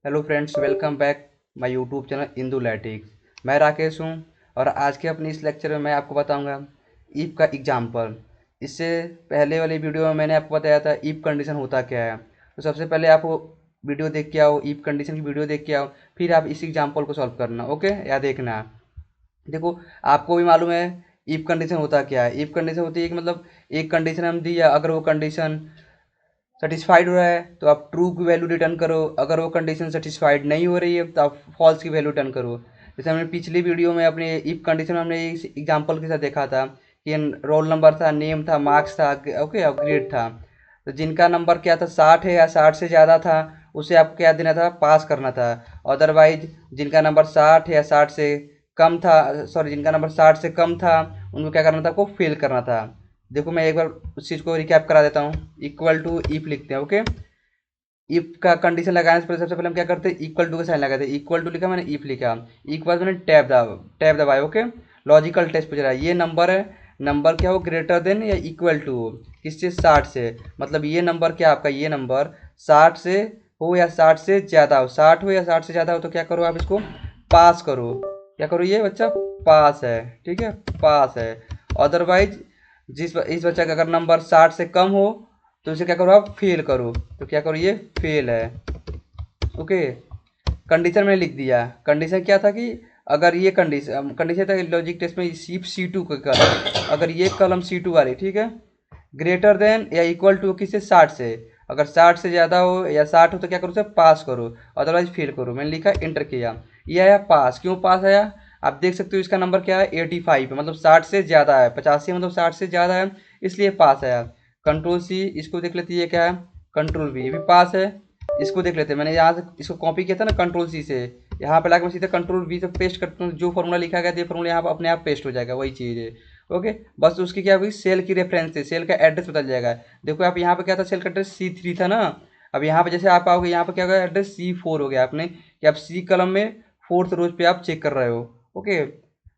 Hello friends, welcome back my YouTube channel Indu लैटिक्स। मैं राकेश हूं और आज के अपने इस लेक्चर में मैं आपको बताऊंगा इफ़ का एग्जाम्पल। इससे पहले वाली वीडियो में मैंने आपको बताया था इफ़ कंडीशन होता क्या है। तो सबसे पहले आप वो वीडियो देख के आओ, इफ़ कंडीशन की वीडियो देख के आओ, फिर आप इस एग्जाम्पल को सॉल्व करना। ओके, या देखना। देखो, आपको भी मालूम है इफ़ कंडीशन होता क्या है। इफ़ कंडीशन होती है कि मतलब एक कंडीशन हम दी है, अगर वो कंडीशन सेटिस्फाइड हो रहा है तो आप ट्रू की वैल्यू रिटर्न करो, अगर वो कंडीशन सेटिस्फाइड नहीं हो रही है तो आप फॉल्स की वैल्यू रिटर्न करो। जैसे हमने पिछली वीडियो में अपने इफ कंडीशन में हमने इस एग्जांपल के साथ देखा था कि रोल नंबर था, नेम था, मार्क्स था, ओके, और ग्रेड था। तो जिनका नंबर क्या था, 60 है या 60 से ज़्यादा था, उसे आपको क्या देना था, पास करना था। अदरवाइज जिनका नंबर 60 है या 60 से कम था, सॉरी, जिनका नंबर 60 से कम था, उनको क्या करना था, आपको फेल करना था। देखो, मैं एक बार उस चीज़ को रिकैप करा देता हूँ। इक्वल टू इफ लिखते हैं। ओके, इफ का कंडीशन लगाने से पहले सबसे पहले हम क्या करते हैं, इक्वल टू का साइन लगाते हैं। इक्वल टू लिखा, मैंने इफ लिखा, इक्वल मैंने टैब दबाया। ओके, लॉजिकल टेस्ट पूछ रहा है, ये नंबर है, नंबर क्या हो, ग्रेटर देन या इक्वल टू हो किससे, 60 से। मतलब ये नंबर क्या, आपका ये नंबर 60 से हो या 60 से ज़्यादा हो, 60 हो या 60 से ज़्यादा हो, तो क्या करो, आप इसको पास करो। क्या करो, ये बच्चा पास है, ठीक है, पास है। अदरवाइज इस बच्चा का अगर नंबर 60 से कम हो तो इसे क्या करो, आप फेल करो। तो क्या करो, ये फेल है। ओके, कंडीशन में लिख दिया। कंडीशन क्या था कि अगर ये कंडीशन कंडीशन था लॉजिक टेस्ट में, सिर्फ C2 का कलम, अगर ये कलम C2 वाली, ठीक है, ग्रेटर देन या इक्वल टू किससे, 60 से। अगर 60 से ज़्यादा हो या 60 हो तो क्या करो, उसे पास करो, अदरवाइज फेल करो। मैंने लिखा, इंटर किया, ये आया पास। क्यों पास आया, आप देख सकते हो इसका नंबर क्या है, 85 है, मतलब 60 से ज़्यादा है। 85 मतलब 60 से ज़्यादा है, इसलिए पास आया। कंट्रोल C, इसको देख लेते हैं, ये क्या है, कंट्रोल V, ये भी पास है। इसको देख लेते हैं, मैंने यहाँ से इसको कॉपी किया था ना कंट्रोल C से, यहाँ पे लाके मैं सीधा कंट्रोल V से पेस्ट करता हूँ, जो फॉर्मूला लिखा गया ये फॉर्मूला यहाँ पर अपने आप पेस्ट हो जाएगा, वही चीज़ है। ओके, बस उसकी क्या होगी, सेल की रेफरेंस से सेल का एड्रेस बदल जाएगा। देखो, आप यहाँ पे क्या था, सेल का एड्रेस C3 था ना, अब यहाँ पे जैसे आप आओगे, यहाँ पे क्या होगा, एड्रेस C4 हो गया आपने, कि आप सी कलम में फोर्थ रोज पे आप चेक कर रहे हो। ओके,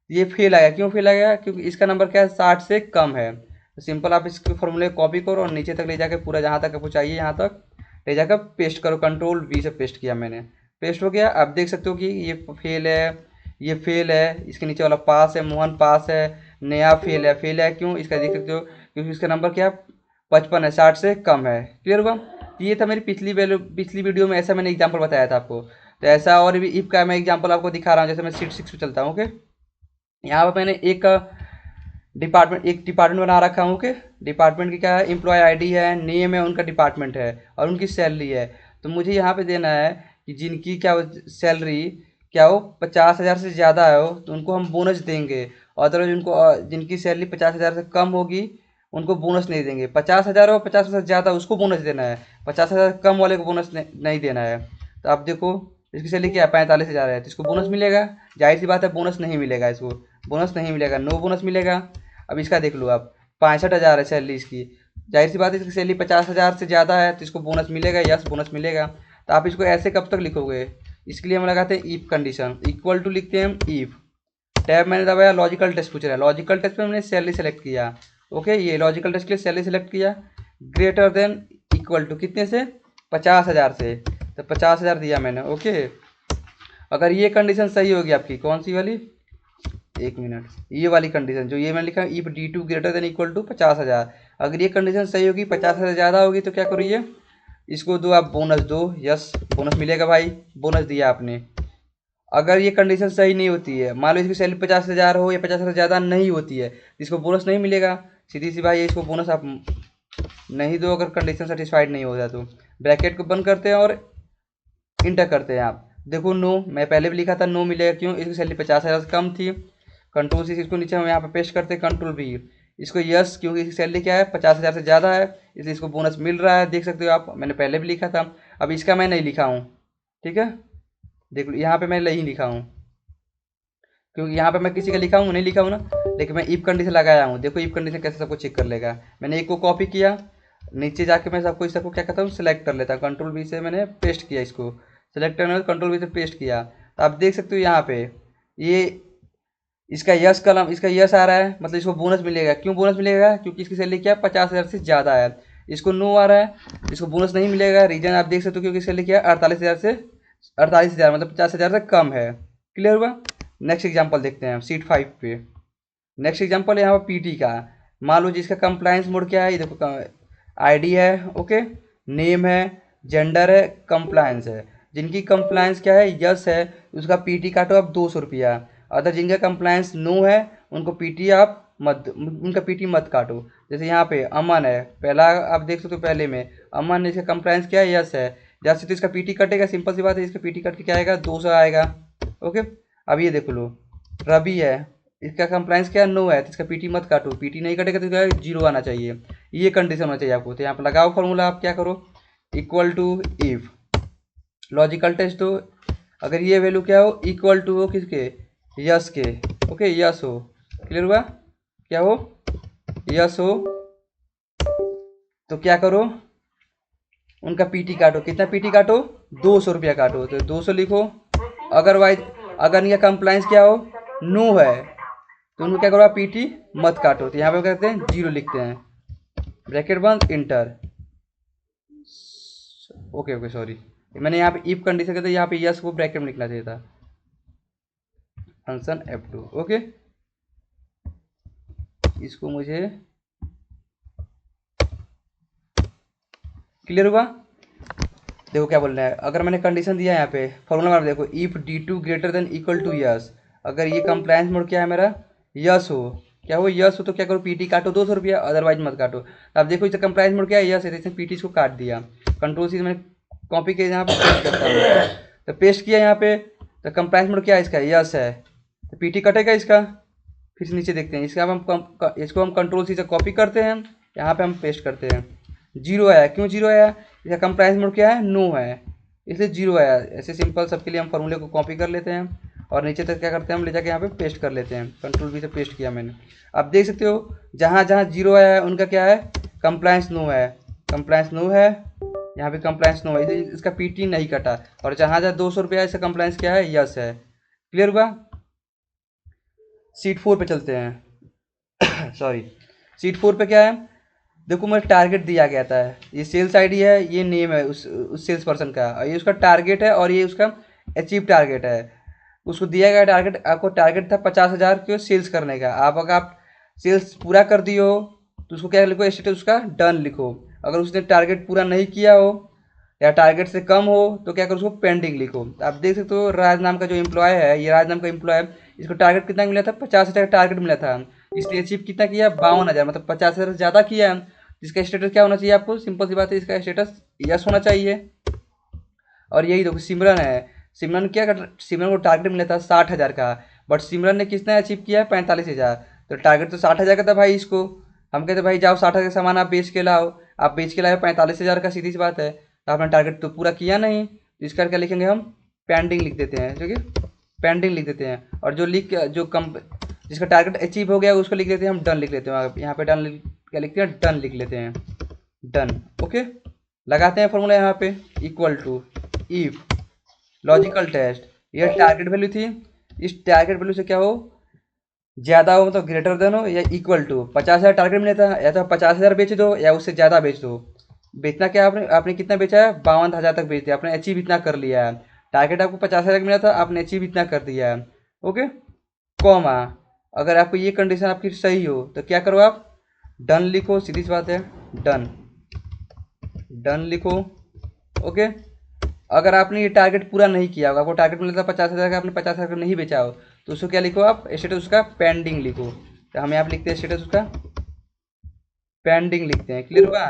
ये फेल आया। क्यों फेल आया, क्योंकि इसका नंबर क्या है, 60 से कम है। तो सिंपल आप इसके फॉर्मूले कॉपी करो और नीचे तक ले जाकर पूरा जहाँ तक आपको चाहिए यहाँ तक ले जाकर पेस्ट करो। कंट्रोल V से पेस्ट किया मैंने, पेस्ट हो गया। आप देख सकते हो कि ये फेल है, ये फेल है, इसके नीचे वाला पास है, मोहन पास है, नया फेल है। फेल है क्यों, इसका देख सकते हो, क्योंकि इसका नंबर क्या है, 55 है, 60 से कम है। क्लियर हुआ। ये था मेरी पिछली वीडियो में, ऐसा मैंने एग्जाम्पल बताया था आपको। तो ऐसा और भी इफ का मैं एग्जाम्पल आपको दिखा रहा हूँ। जैसे मैं सीट 6 पे चलता हूँ। ओके, यहाँ पर मैंने एक डिपार्टमेंट बना रखा हूँ। ओके, डिपार्टमेंट की क्या है, एम्प्लॉय आईडी है, नेम है, उनका डिपार्टमेंट है और उनकी सैलरी है। तो मुझे यहाँ पे देना है कि जिनकी क्या हो, सैलरी क्या हो, 50,000 से ज़्यादा हो तो उनको हम बोनस देंगे। अदरवाइज उनको जिनकी सैलरी 50,000 से कम होगी उनको बोनस नहीं देंगे। 50,000 हो, 50,000 से ज़्यादा, उसको बोनस देना है। 50,000 से कम वाले को बोनस नहीं देना है। तो आप देखो, इसकी सैलरी क्या है, 45,000 है, तो इसको बोनस मिलेगा। जाहिर सी बात है, बोनस नहीं मिलेगा, इसको बोनस नहीं मिलेगा, नो बोनस मिलेगा। अब इसका देख लो आप, 65,000 है सैलरी इसकी, जाहिर सी बात है इसकी सैलरी 50,000 से ज़्यादा है, तो इसको बोनस मिलेगा, यस बोनस मिलेगा। तो आप इसको ऐसे कब तक लिखोगे, इसके लिए हम लगाते हैं इफ कंडीशन। इक्वल टू लिखते हैं हम इफ, टैब मैंने दबाया, लॉजिकल टेस्ट पूछ रहा है, लॉजिकल टेस्ट में मैंने सैलरी सेलेक्ट किया। ओके, ये लॉजिकल टेस्ट के लिए सैलरी सेलेक्ट किया, ग्रेटर देन इक्वल टू कितने से, 50,000 से, तो 50,000 दिया मैंने। ओके, अगर ये कंडीशन सही होगी आपकी, कौन सी वाली, एक मिनट, ये वाली कंडीशन जो ये मैंने लिखा, if D2 greater than equal to 50,000, अगर ये कंडीशन सही होगी, 50,000 ज़्यादा होगी, तो क्या करिए, इसको दो आप बोनस दो, यस बोनस मिलेगा भाई, बोनस दिया आपने। अगर ये कंडीशन सही नहीं होती है, मान लो इसकी सैलरी 50,000 हो या 50,000 ज़्यादा नहीं होती है, तो इसको बोनस नहीं मिलेगा। सीधी सी भाई, इसको बोनस आप नहीं दो अगर कंडीशन सेटिस्फाइड नहीं होता तो। ब्रैकेट को बंद करते हैं और इंटर करते हैं। आप देखो, नो, मैं पहले भी लिखा था नो मिलेगा, क्यों, इसकी सैलरी 50,000 से कम थी। कंट्रोल C, इसको नीचे हम यहाँ पे पेस्ट करते हैं, कंट्रोल V, इसको यस, क्योंकि इसकी सैलरी क्या है, 50,000 से ज़्यादा है, इसलिए इसको बोनस मिल रहा है। देख सकते हो आप, मैंने पहले भी लिखा था, अब इसका मैं नहीं लिखा हूँ, ठीक है, देख लो यहाँ पे मैं नहीं लिखा हूँ, क्योंकि यहाँ पे मैं किसी का लिखा हूँ, नहीं लिखा हूँ ना, लेकिन मैं इफ कंडीशन लगाया हूँ। देखो इफ कंडीशन कैसे सबको चेक कर लेगा। मैंने एक को कॉपी किया, नीचे जाके मैं सबको क्या करता हूँ, सेलेक्ट कर लेता हूँ, कंट्रोल V से मैंने पेस्ट किया, इसको सेलेक्ट करने के बाद कंट्रोल V से पेस्ट किया। तो आप देख सकते हो यहाँ पे ये इसका यस कलम, इसका यस आ रहा है, मतलब इसको बोनस मिलेगा। क्यों बोनस मिलेगा, क्योंकि इसकी सैलरी क्या है, 50,000 से ज़्यादा है। इसको नो आ रहा है, इसको बोनस नहीं मिलेगा। रीजन आप देख सकते हो, क्योंकि सैलरी क्या है, 48,000 से 48,000 मतलब 50,000 से कम है। क्लियर हुआ। नेक्स्ट एग्जांपल देखते हैं सीट 5 पे। नेक्स्ट एग्जांपल है यहाँ पर पीटी का। मान लो जिसका कंप्लायंस मोड क्या है, ये देखो आईडी है, ओके, नेम है, जेंडर है, कंप्लायंस है। जिनकी कंप्लायंस क्या है, यस है, उसका पीटी काटो आप 200 रुपया। अदर जिनका कंप्लायंस नो है उनको पीटी आप मत, उनका पीटी मत काटो। जैसे यहाँ पे अमन है, पहला आप देख सकते हो, पहले में अमन है, इसका कंप्लायंस क्या है, यस है, जैसे तो इसका पीटी कटेगा, सिंपल सी बात है, इसका पीटी कट के क्या आएगा, 200 आएगा। ओके। अब ये देख लो रवि है, इसका कंप्लायंस क्या, नो है, तो इसका पीटी मत काटो, पीटी नहीं कटेगा तो इसका 0 आना चाहिए। ये कंडीशन होना चाहिए आपको। तो यहाँ पर लगाओ फॉर्मूला, आप क्या करो, equal to if logical test हो, अगर ये वैल्यू क्या हो, इक्वल टू हो किसके, यस के, ओके, यस हो। क्लियर हुआ। क्या हो, यस हो, तो क्या करो, उनका पीटी काटो। कितना पीटी काटो, 200 रुपया काटो, तो 200 लिखो। अदरवाइज अगर इनका कंप्लायंस क्या हो, नो है, तो उनको क्या करो आप, पीटी मत काटो। तो यहाँ पे कहते हैं 0 लिखते हैं, ब्रैकेट बंद, इंटर। ओके ओके सॉरी, मैंने यहाँ पे इफ कंडीशन कहते यहाँ पे यस को ब्रैकेट में लिखना चाहिए था, फंक्शन F2। ओके, इसको मुझे क्लियर हुआ। देखो क्या बोल रहे हैं, अगर मैंने कंडीशन दिया है यहाँ पे फॉर्मूला में, देखो if D2 greater than equal to yes, अगर ये कंप्लायंस मोड क्या है मेरा, यस हो, क्या हो, यस हो, तो क्या करो, पीटी काटो 200 रुपया, अदरवाइज मत काटो। अब देखो इसका कंप्लायंस मोड क्या है, यस है, इसने पीटी को काट दिया। कंट्रोल सी मैंने कॉपी किया, यहाँ पे पेस्ट करता हूँ, तो पेस्ट किया यहाँ पे, तो कंप्लायंस मोड क्या है इसका, यस है, तो पीटी कटेगा इसका। फिर से नीचे देखते हैं, इसका इसको हम कंट्रोल सी से कॉपी करते हैं, यहाँ पे हम पेस्ट करते हैं। 0 आया, क्यों 0 आया, इसका कंप्राइज मोड क्या है, नो है, इसलिए 0 आया। ऐसे सिंपल सबके लिए हम फॉर्मूले को कॉपी कर लेते हैं और नीचे तक क्या करते हैं, हम ले जाके यहाँ पे पेस्ट कर लेते हैं। कंट्रोल भी से पेस्ट किया मैंने। आप देख सकते हो जहाँ जहाँ 0 आया है उनका क्या है, कंप्लायंस नो है, कंप्लायंस नो है, यहाँ पे कंप्लायंस नो है, इसलिए इसका पीटी नहीं कटा। और जहाँ जहाँ 200 रुपया है, इसका कंप्लायंस क्या है, यस है। क्लियर हुआ। सीट 4 पे चलते हैं सॉरी, सीट 4 पे क्या है, देखो मुझे टारगेट दिया गया था, ये सेल्स आईडी है, ये नेम है उस सेल्स पर्सन का, और ये उसका टारगेट है, और ये उसका अचीव टारगेट है। उसको दिया गया टारगेट, आपको टारगेट था 50,000 को सेल्स करने का। आप अगर आप सेल्स पूरा कर दिए हो तो उसको क्या लिखो, स्टेटस उसका डन लिखो। अगर उसने टारगेट पूरा नहीं किया हो या टारगेट से कम हो तो क्या करो, उसको पेंडिंग लिखो। आप देख सकते हो राज नाम का जो एम्प्लॉय है, ये राज नाम का एम्प्लॉय है, इसको टारगेट कितना मिला था, 50,000 टारगेट मिला था, इसने अचीव कितना किया, 52,000, मतलब 50,000 से ज़्यादा किया। इसका स्टेटस क्या होना चाहिए, आपको सिंपल सी बात है, इसका स्टेटस यस होना चाहिए। और यही देखो सिमरन है, सिमरन क्या कर, सिमरन को टारगेट मिला था 60,000 का, बट सिमरन ने कितना अचीव किया है, 45,000। तो टारगेट तो 60,000 का था भाई, इसको हम कहते भाई जाओ 60,000 का सामान आप बेच के लाओ, आप बेच के लाए 45,000 का, सीधी सी बात है, तो आपने टारगेट तो पूरा किया नहीं, तो इसका क्या लिखेंगे हम, पेंडिंग लिख देते हैं, ठीक है, पेंडिंग लिख देते हैं। और जो लिख जो कम जिसका टारगेट अचीव हो गया उसको लिख देते हैं हम डन लिख लेते हैं, यहाँ पे डन क्या लिखते हैं, डन लिख लेते हैं, डन। ओके, लगाते हैं फॉर्मूला यहाँ पे, equal to if logical test, ये टारगेट वैल्यू थी, इस टारगेट वैल्यू से क्या हो, ज़्यादा हो मतलब ग्रेटर देन हो, या इक्वल टू 50,000 टारगेट मिला था, या तो 50,000 बेच दो या उससे ज़्यादा बेच दो। बेचना क्या, आपने आपने कितना बेचा है, 52,000 तक बेच दिया, आपने अचीव इतना कर लिया है। टारगेट आपको 50,000 मिला था, आपने अचीव इतना कर दिया है। ओके, कॉमा, अगर आपको ये कंडीशन आपकी सही हो तो क्या करो आप, डन लिखो, सीधी सी बात है, डन, डन लिखो। ओके, अगर आपने ये टारगेट पूरा नहीं किया होगा, आपको टारगेट मिला था 50,000 का, आपने 50,000 का नहीं बेचा हो, तो उसको क्या लिखो आप, स्टेटस उसका पेंडिंग लिखो। तो हम यहाँ पे लिखते हैं स्टेटस उसका पेंडिंग लिखते हैं। क्लियर हुआ।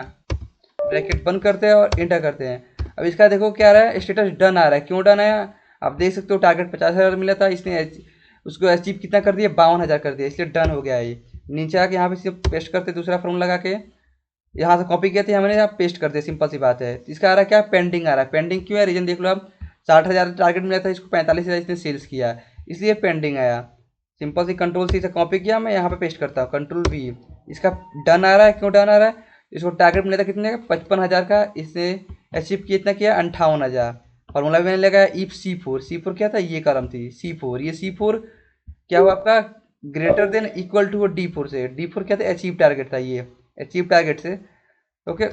ब्रैकेट बंद करते हैं और इंटर करते हैं। अब इसका देखो क्या आ रहा है, स्टेटस डन आ रहा है, क्यों डन आया, आप देख सकते हो टारगेट 50,000 मिला था, इसने उसको अचीव कितना कर दिया, 52,000 कर दिया, इसलिए डन हो गया ये। नीचे आके यहाँ पे पेस्ट करते, दूसरा फॉर्मूला लगा के, यहाँ से कॉपी किया था हमने, यहाँ पेस्ट कर दिया, सिंपल सी बात है। इसका आ रहा है क्या, पेंडिंग आ रहा है, पेंडिंग क्यों है, रीजन देख लो आप, 60,000 टारगेट मिला था, इसको 45,000 इसने सेल्स किया, इसलिए पेंडिंग आया। सिंपल सी कंट्रोल सी से कॉपी किया, मैं यहाँ पे पेस्ट करता हूँ, कंट्रोल वी, इसका डन आ रहा है, क्यों डन आ रहा है, इसको टारगेट मिला था कितने का, 55,000 का, इसने अचीव कितना किया, 58,000। फॉर्मूला भी मैंने लगाया इफ C4, C4 क्या था, ये कॉलम थी C4, ये C4 क्या हुआ आपका, greater than equal to D4 से, D4 क्या था, अचीव टारगेट था, ये अचीव टारगेट से। ओके,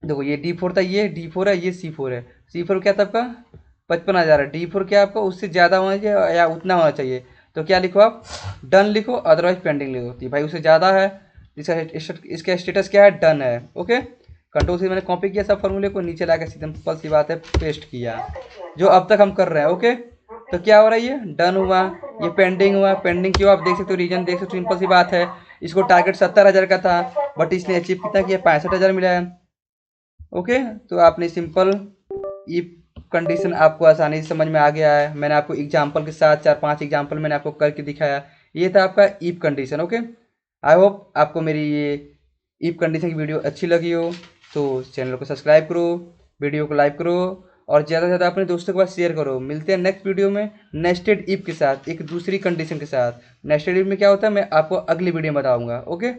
देखो ये D4 था, ये D4 है, ये C4 है, C4 क्या था आपका 55,000 है। D4 क्या आपका उससे ज़्यादा होना चाहिए या उतना होना चाहिए। तो क्या लिखो आप, डन लिखो, अदरवाइज पेंडिंग लिखो। तो भाई उससे ज़्यादा है, इसका स्टेटस क्या है, डन है। ओके, कंट्रोल से मैंने कॉपी किया सब फॉर्मूले को, नीचे लाकर सिंपल सी बात है पेस्ट किया, जो अब तक हम कर रहे हैं। ओके, तो क्या हो रहा है, ये डन हुआ, ये पेंडिंग हुआ। पेंडिंग क्यों, आप देख सकते हो रीजन देख सकते हो, सिंपल सी बात है। इसको टारगेट 70,000 का था, बट इसने अचीव कितना किया, 65,000 मिला है। ओके, तो आपने सिंपल इफ कंडीशन आपको आसानी से समझ में आ गया है। मैंने आपको एग्जांपल के साथ 4-5 एग्जांपल मैंने आपको करके दिखाया। ये था आपका if condition. Okay, I hope आपको मेरी ये इफ कंडीशन की वीडियो अच्छी लगी हो। तो चैनल को सब्सक्राइब करो, वीडियो को लाइक करो और ज़्यादा से ज़्यादा अपने दोस्तों के पास शेयर करो। मिलते हैं नेक्स्ट वीडियो में नेस्टेड इफ के साथ, एक दूसरी कंडीशन के साथ। नेस्टेड इफ में क्या होता है मैं आपको अगली वीडियो में बताऊँगा। ओके।